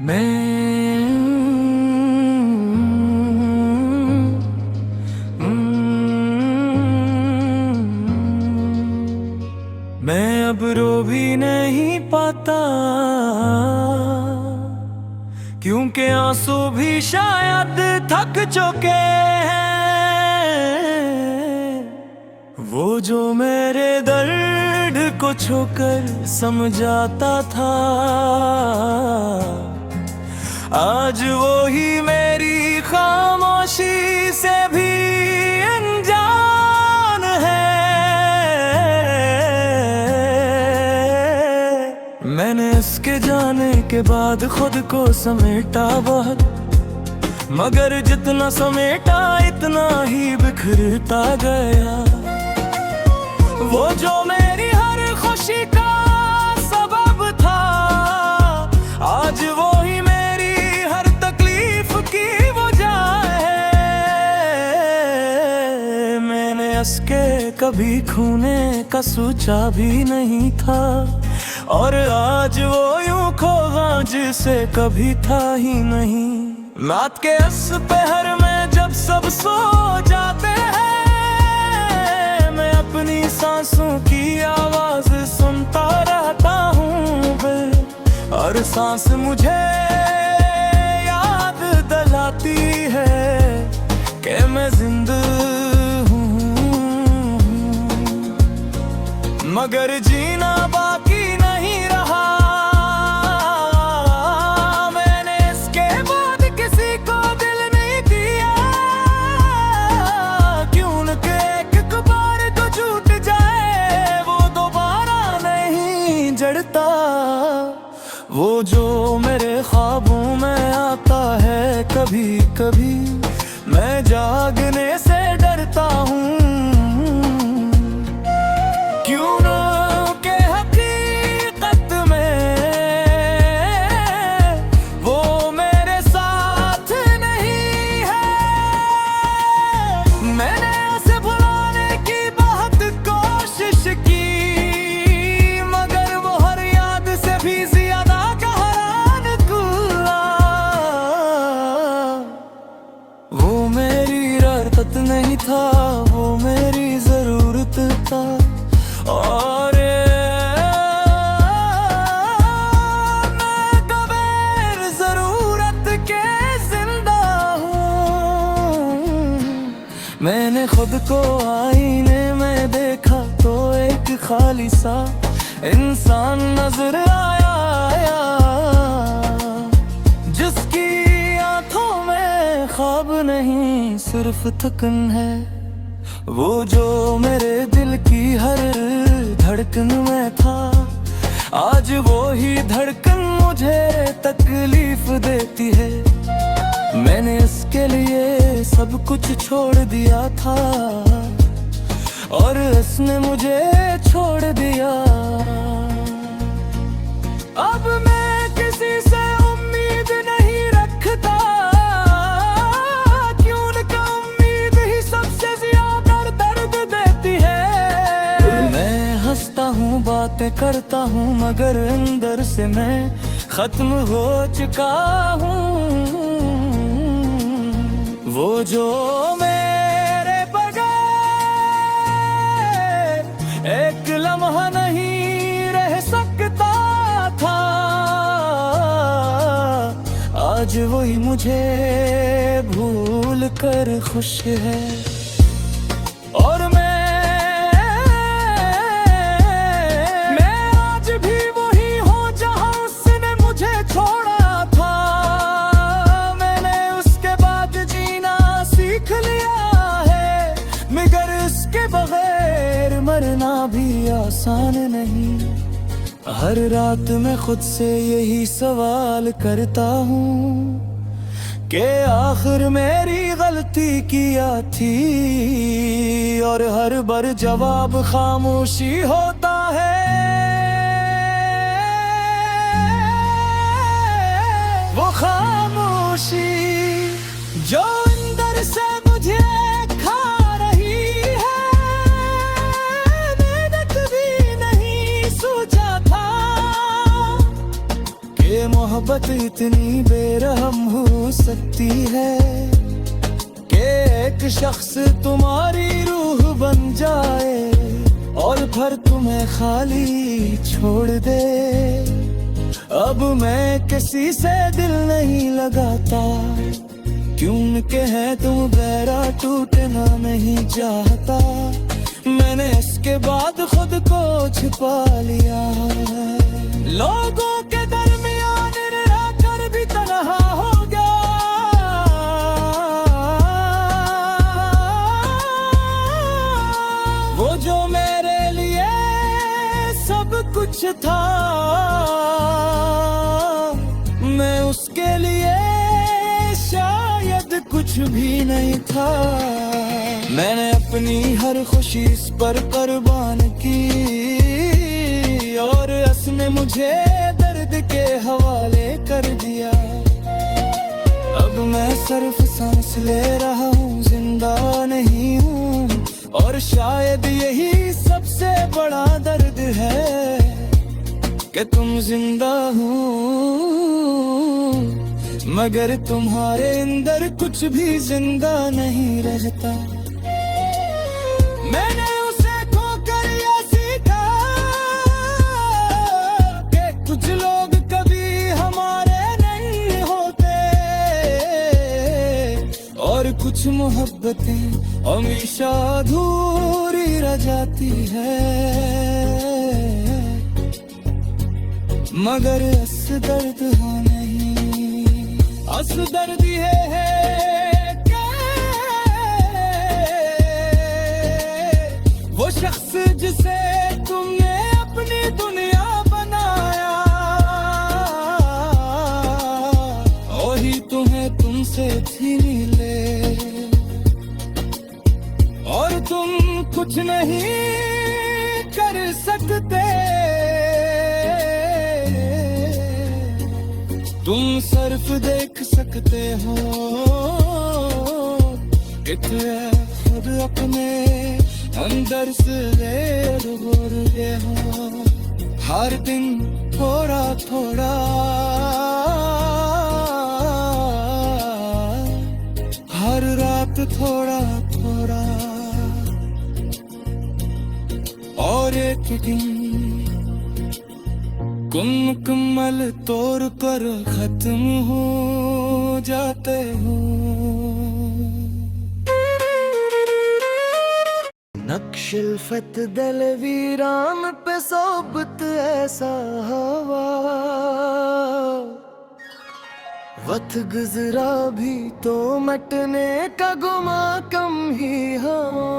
मैं अब रो भी नहीं पाता, क्योंकि आंसू भी शायद थक चुके हैं। वो जो मेरे दर्द को छूकर समझाता था, आज वो ही मेरी खामोशी से भी अनजान है। मैंने इसके जाने के बाद खुद को समेटा बहुत, मगर जितना समेटा इतना ही बिखरता गया। वो जो मेरी हर खुशी का सबब था, आज वो ही मेरी हर तकलीफ की वजह है। मैंने इसके कभी खूने का सोचा भी नहीं था, और आज वो यूं खोगा जिसे कभी था ही नहीं। रात के इस पहर में जब सब सो जाते हैं, मैं अपनी सांसों की आवाज सुनता रहता हूँ। हर सांस मुझे याद दिलाती है कि मैं जिंदा हूँ, मगर जीना बाकी नहीं रहा। मैंने इसके बाद किसी को दिल नहीं दिया, क्यों न कि एक बार तो छूट जाए वो दोबारा नहीं जड़ता। वो जो मेरे ख्वाबों में आता है कभी कभी, मैं जागने से डरता हूँ। क्यों न के हकीकत में वो मेरे साथ नहीं है। मैंने उसे भुलाने की बहुत कोशिश की, मगर वो हर याद से भी ज्यादा गहरान हुआ। वो मेरी राहत नहीं था, वो मेरी जरूरत था। और मैं बगैर जरूरत के जिंदा हूँ। मैंने खुद को आईने में देखा तो एक खाली सा इंसान नजर आया, जिसकी आंखों में ख्वाब नहीं सिर्फ थकन है। वो जो मेरे दिल की हर धड़कन में था, आज वो ही धड़कन मुझे तकलीफ देती है। मैंने इसके लिए सब कुछ छोड़ दिया था, और इसने मुझे छोड़ दिया। अब मैं किसी से उम्मीद नहीं रखता, क्यों न कि उम्मीद ही सबसे ज्यादा दर्द देती है। मैं हंसता हूँ, बातें करता हूँ, मगर अंदर से मैं खत्म हो चुका हूँ। वो जो मेरे बगैर एक लम्हा नहीं रह सकता था, आज वही मुझे भूल कर खुश है। और मैं आज भी वही हूँ जहाँ उसने मुझे छोड़ा था। मैंने उसके बाद जीना सीख लिया है, मगर उसके बगैर मरना भी आसान नहीं। हर रात मैं खुद से यही सवाल करता हूँ कि आखिर मेरी गलती किया थी, और हर बार जवाब खामोशी होता है। वो खामोशी जो अंदर से मुझे खा रही है। मेहनत भी नहीं सोचा था कि मोहब्बत इतनी बेरहम हो सकती है कि एक शख्स तुम्हारी रूह बन जाए और फिर तुम्हें खाली छोड़ दे। अब मैं किसी से दिल नहीं लगाता, क्योंकि है तुम गहरा टूटना नहीं चाहता। मैंने इसके बाद खुद को छिपा लिया है, लोगों के दरमियान रहकर भी तन्हा हो गया। वो जो मेरे लिए सब कुछ था, मैं उसके लिए शायद कुछ भी नहीं था। मैंने अपनी हर खुशी इस पर कुर्बान की और उसने मुझे दर्द के हवाले कर दिया। अब मैं सिर्फ सांस ले रहा हूँ, जिंदा नहीं हूँ, और शायद यही सबसे बड़ा दर्द है कि तुम जिंदा हो मगर तुम्हारे अंदर कुछ भी जिंदा नहीं रहता। मैंने उसे खोकर ये सीखा कि कुछ लोग कभी हमारे नहीं होते और कुछ मोहब्बतें हमेशा अधूरी रह जाती है। मगर अस दर्द हाँ नहीं, अस दर्द ये है वो शख्स जिसे तुमने अपनी दुनिया बनाया, वही तुम्हें तुमसे छीन ले और तुम कुछ नहीं कर सकते। तुम सिर्फ देख सकते हो इतने खुद अपने अंदर से घूर गए हो। हर दिन थोड़ा थोड़ा, हर रात थोड़ा थोड़ा, और एक दिन मुकम्मल तौर पर खत्म हो जाते हो। नक्शिल्फत दल वीरान पे सोबत ऐसा हवा, वक्त गुजरा भी तो मटने का गुमा कम ही हवा।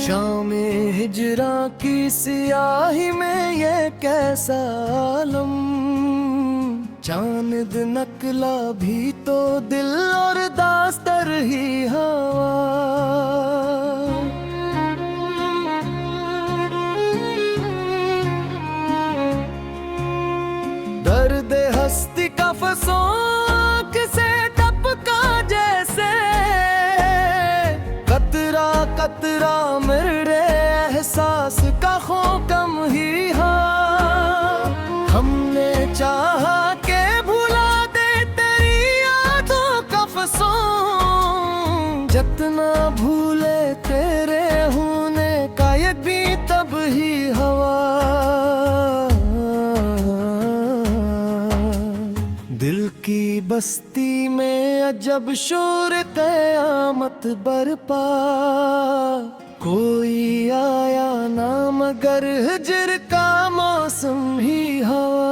शामे हिजरा की सियाही में ये कैसा आलम, चांद नकला भी तो दिल और दास्तर ही हवा। दर्द हस्ती का फसों से टपका जैसे, कतरा कतरा मेरे एहसास का खो कम ही हा। हमने चाहा के भुला दे तेरी यादों का फसों, जितना भूले तेरे होने का ये भी तब ही हवा। दिल की बस्ती में अजब शोर कयामत बरपा, कोई आया ना मगर हिजर का मौसम ही हवा।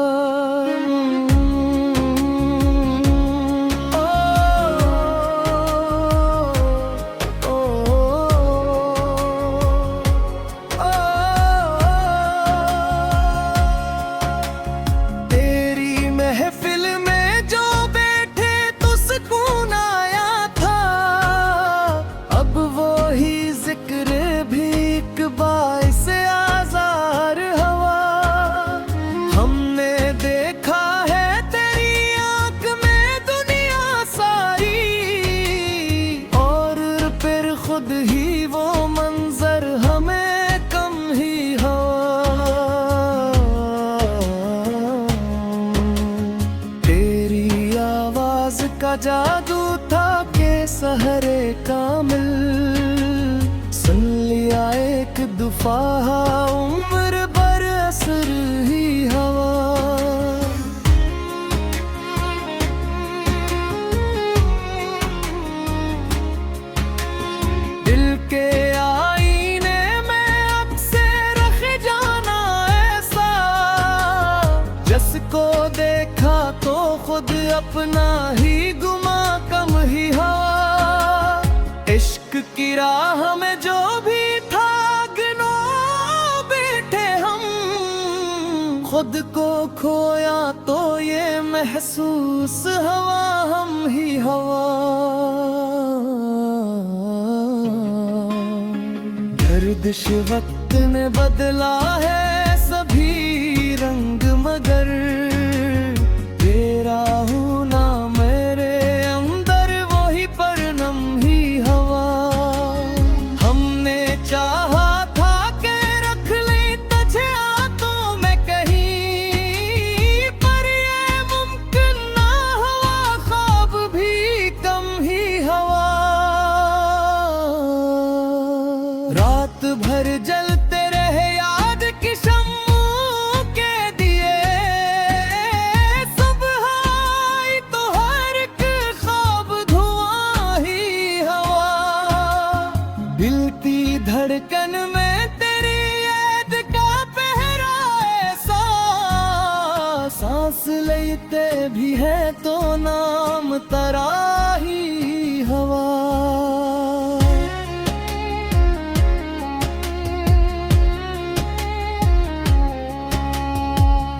तेरी महफिल में जो बैठे तो सुकून आया था, अब वो ही जिक्र भी एक बाइस आज़ार हवा। जादू था के सहरे कामिल, सुन लिया एक दुफा उम्र भर असर ही हवा। दिल के आईने में अब से रख जाना ऐसा, जिसको देखा तो खुद अपना ही गुमा कम ही हवा। इश्क की राह में जो भी था गिनो बैठे हम, खुद को खोया तो ये महसूस हवा हम ही हवा। गर्दिश वक्त ने बदला है सभी रंग, मगर तेरा हूँ ना मेरे अंदर वही परनम ही हवा। हमने चाहा था कि रख ले तुझे हाथों में कहीं, पर ये मुमकिन ना हुआ, ख्वाब भी कम ही हवा। रात भर जलते रहे याद की शम्मों के दिए, सुबह आई तो हर एक ख्वाब धुआं ही हवा। दिल की धड़कन में तेरी याद का पहरा ऐसा, सांस लेते भी है तो नाम तेरा ही हवा।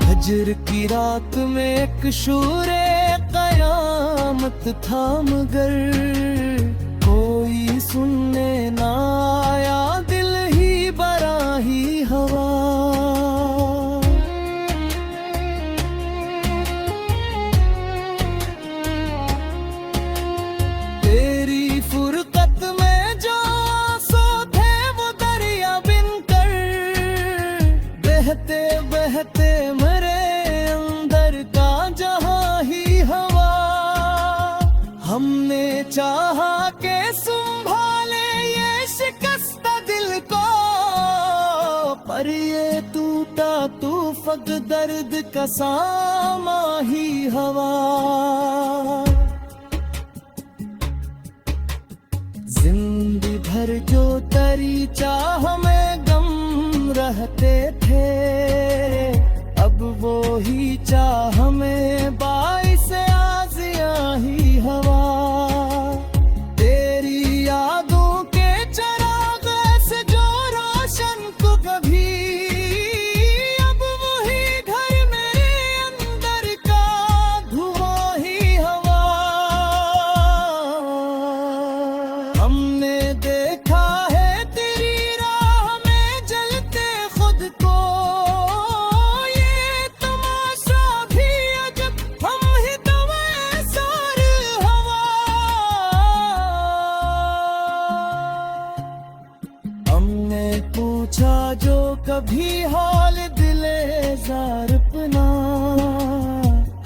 फजर की रात में एक शूरे कयामत था, मगर कोई सुनने ना आया, दिल ही बरा ही हवा। तेरी फुरकत में जो आंसू थे वो दरिया बिनकर बहते बहते मरे अंदर का जहां ही हवा। हमने चाहा के संभाले ये शिकस्त दिल को, पर ये टूटा तूफक दर्द का सामा ही हवा। जिंदगी भर जो तेरी चाह में गम रहते थे, अब वो ही चाह में बाइस आज़ियाँ ही हवा। तेरी यादों के चिराग से जो रोशन को कभी, अब वही घर मेरे अंदर का धुआं ही हवा। हमने देखा है तेरी राह में जलते खुद को, ये तमाशा भी अजब, हम ही तो सार हवा। हमने पूछा जो कभी हाल दिले जार अपना,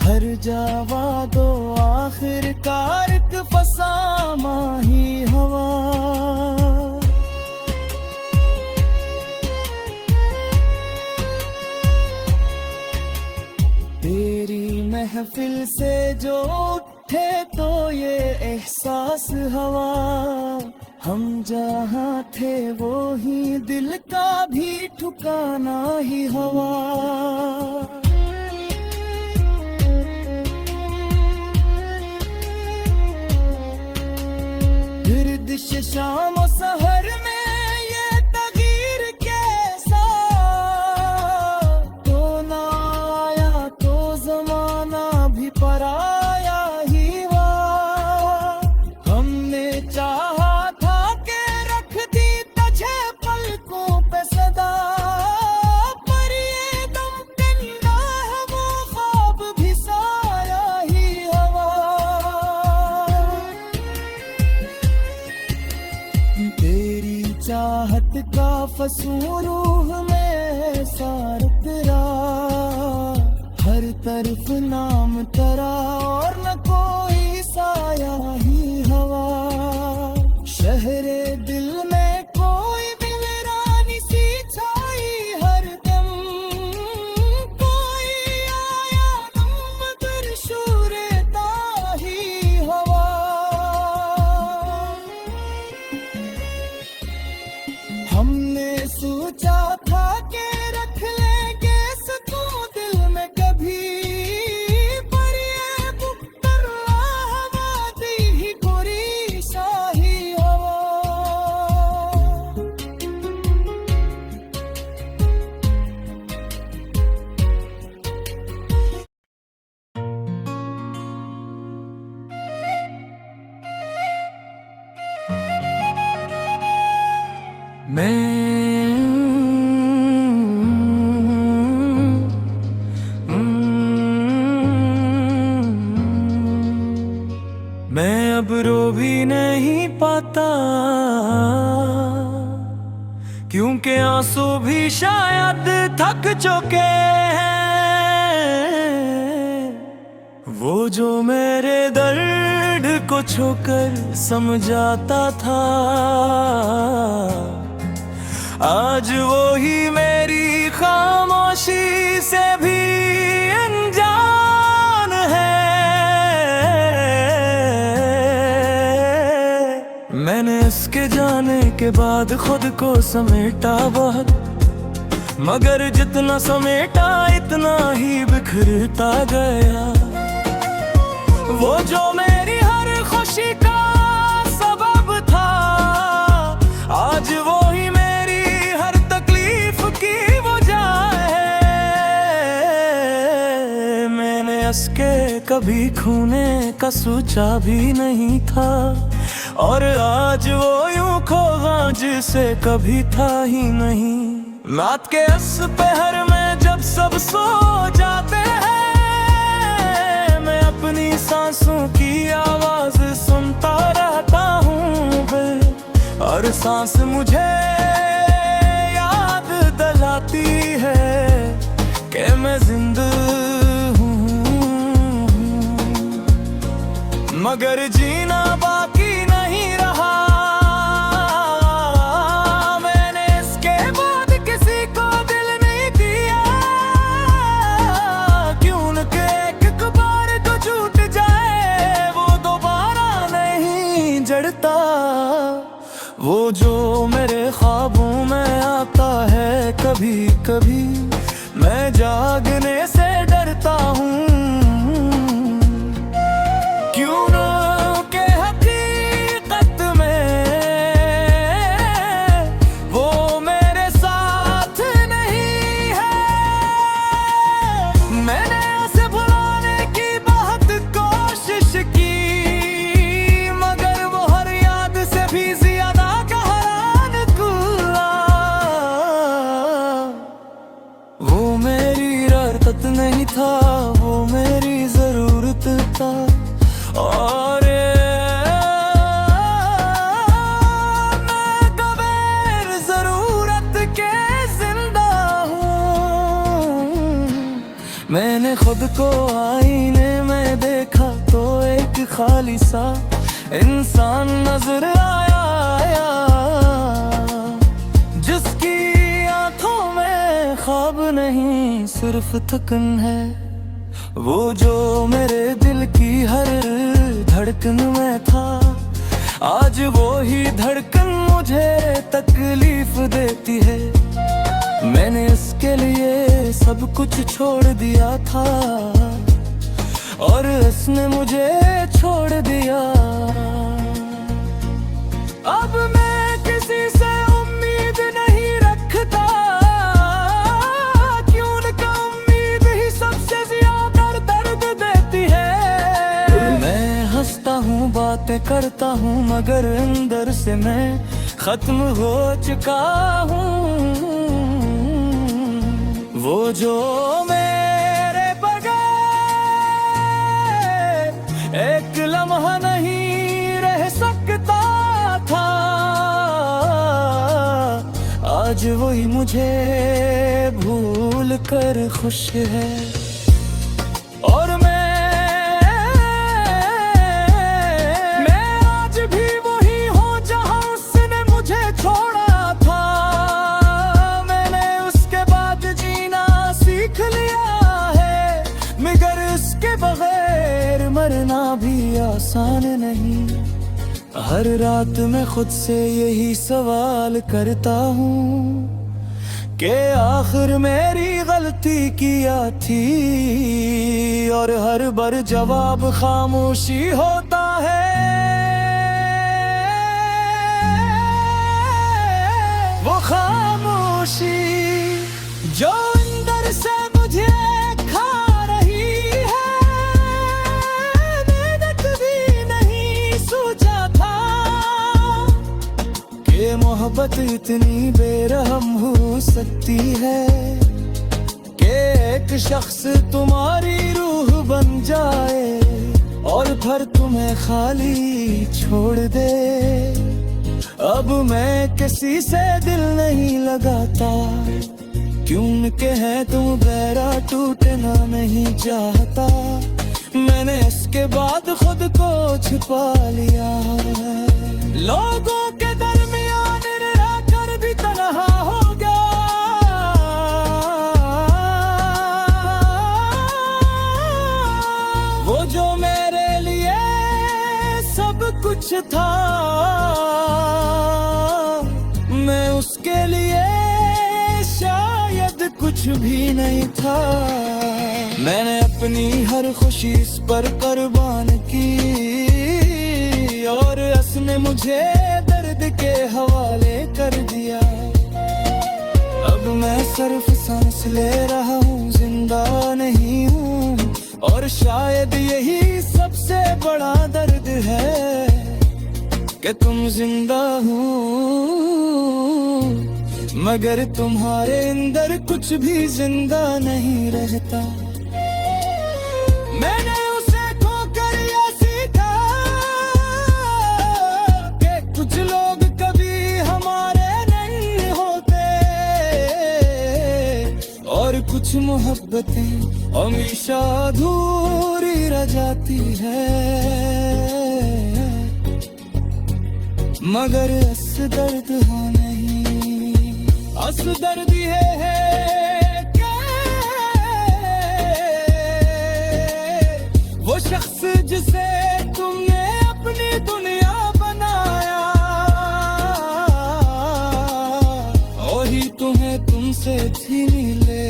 हर जावा दो आखिरकार फसामा ही हवा। तेरी महफिल से जो उठे तो ये एहसास हवा, हम जहाँ थे वो ही दिल का भी ठिकाना ही हवा। गर्दिश शाम और सहर में ये तगीर कैसा, तो ना आया तो जमाना भी पराया ही हुआ। हमने चाहा था कि रख दी तुझे पलकों पे सदा, पर ये दम कंधा है वो ख्वाब भी साया ही हवा। तेरी चाहत का फसूर रूह में सार तेरा, हर तरफ नाम तेरा और न कोई सार मैं अब रो भी नहीं पाता, क्योंकि आंसू भी शायद थक चुके हैं। वो जो मेरे दर्द को छूकर समझाता था, आज वो ही मेरी खामोशी से भी अनजान है। मैंने इसके जाने के बाद खुद को समेटा बहुत, मगर जितना समेटा इतना ही बिखरता गया। वो जो मेरी हर खुशी का सबब था, आज वो ही मेरी हर तकलीफ की वजह है। मैंने इसके कभी खूने का सोचा भी नहीं था, और आज वो यूं खोगा जिसे कभी था ही नहीं। रात के इस पहर में जब सब सो जाते हैं, मैं अपनी सांसों की आवाज सुनता रहता हूँ फिर, और सांस मुझे याद दिलाती है कि मैं जिंदा हूँ, मगर जीना बाकी नहीं रहा। मैंने इसके बाद किसी को दिल नहीं दिया, क्यों न कि एक बार तो छूट जाए वो दोबारा नहीं जड़ता। वो जो मेरे ख्वाबों में आता है कभी कभी, मैं जागने से डरता हूँ। क्यों न के हकीकत में वो मेरे साथ नहीं है। मैंने उसे भुलाने की बहुत कोशिश की, मगर वो हर याद से भी ज्यादा कहरान खुला। वो मेरी इरादत नहीं था, वो मेरी जरूरत था, और मैं बगैर जरूरत के जिंदा हूँ। मैंने खुद को आईने में देखा तो एक खाली सा इंसान नजर आया, जिसकी आंखों में ख्वाब नहीं सिर्फ थकन है। वो जो मेरे दिल की हर धड़कन में था, आज वो ही धड़कन मुझे तकलीफ देती है। मैंने इसके लिए सब कुछ छोड़ दिया था, और इसने मुझे छोड़ दिया। अब मैं किसी से उम्मीद नहीं रखता, क्यों न कि उम्मीद ही सबसे ज्यादा दर्द देती है। मैं हंसता हूँ, बातें करता हूँ, मगर अंदर से मैं खत्म हो चुका हूँ। वो जो मेरे बगैर एक लम्हा नहीं रह सकता था, आज वही मुझे भूल कर खुश है। और मैं आज भी वही हूँ जहाँ उसने मुझे छोड़ा था। मैंने उसके बाद जीना सीख लिया है, मगर उसके बगैर मरना भी आसान नहीं। हर रात मैं खुद से यही सवाल करता हूँ कि आखिर मेरी गलती किया थी, और हर बार जवाब खामोशी होता है। वो खामोशी जो अंदर से मुझे खा रही है। मैंने कभी नहीं सोचा था कि मोहब्बत मोहब्बत इतनी बेरहम हो सकती है कि एक शख्स तुम्हारी रूह बन जाए और फिर तुम्हें खाली छोड़ दे। अब मैं किसी से दिल नहीं लगाता, क्योंकि है तुम बेरा टूटना नहीं चाहता। मैंने इसके बाद खुद को छुपा लिया है, लोगों के दरमियान रहकर भी तन्हा हो गया। वो जो मेरे लिए सब कुछ था, मैं उसके लिए शायद कुछ भी नहीं था। मैंने अपनी हर खुशी इस पर कुर्बान की और उसने मुझे दर्द के हवाले कर दिया। अब मैं सिर्फ सांस ले रहा हूँ, जिंदा नहीं हूँ। और शायद यही सबसे बड़ा दर्द है कि तुम जिंदा हो मगर तुम्हारे अंदर कुछ भी जिंदा नहीं रहता। मैंने उसे खोकर ये सीखा कि कुछ लोग कभी हमारे नहीं होते और कुछ मोहब्बतें हमेशा अधूरी रह जाती है। मगर अस दर्द हो नहीं, अस दर्द ये है वो शख्स जिसे तुमने अपनी दुनिया बनाया, वही तुम्हें तुमसे छीन ले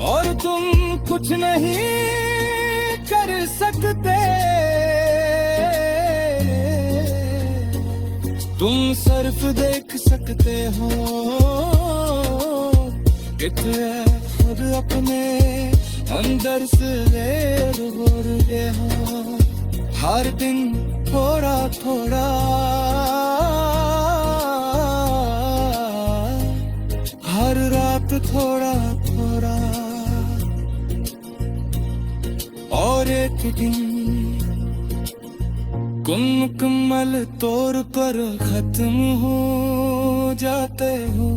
और तुम कुछ नहीं कर सकते। तुम सिर्फ देख सकते हो कि खुद अपने अंदर से हो रहे हो। हर दिन थोड़ा थोड़ा, हर रात थोड़ा थोड़ा, और एक दिन मुकम्मल तौर पर खत्म हो जाते हो।